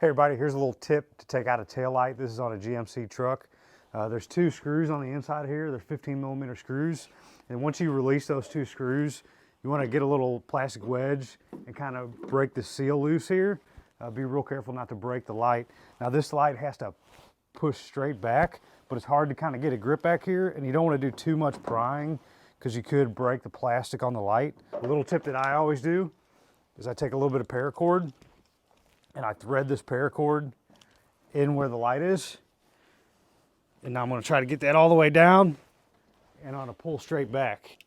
Hey everybody, here's a little tip to take out a tail light. This is on a GMC truck. There's two screws on the inside here. They're 15mm screws. And once you release those two screws, you want to get a little plastic wedge and kind of break the seal loose here. Be real careful not to break the light. Now this light has to push straight back, but it's hard to kind of get a grip back here, and you don't want to do too much prying because you could break the plastic on the light. A little tip that I always do is I take a little bit of paracord and I thread this paracord in where the light is. And now I'm going to try to get that all the way down, and I'm going to pull straight back.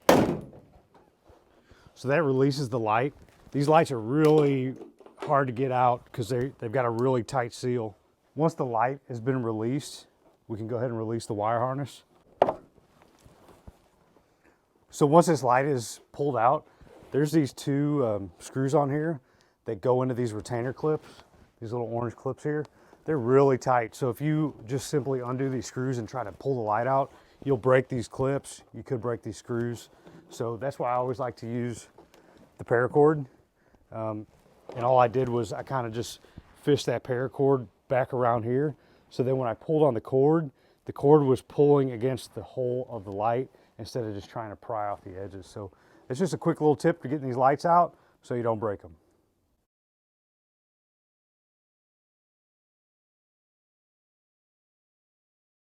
So that releases the light. These lights are really hard to get out because they've got a really tight seal. Once the light has been released, we can go ahead and release the wire harness. So once this light is pulled out, there's these two screws on here that go into these retainer clips, these little orange clips here. They're really tight. So if you just simply undo these screws and try to pull the light out, you'll break these clips. You could break these screws. So that's why I always like to use the paracord. And all I did was I kind of just fished that paracord back around here. So then when I pulled on the cord was pulling against the hole of the light instead of just trying to pry off the edges. So it's just a quick little tip to getting these lights out so you don't break them.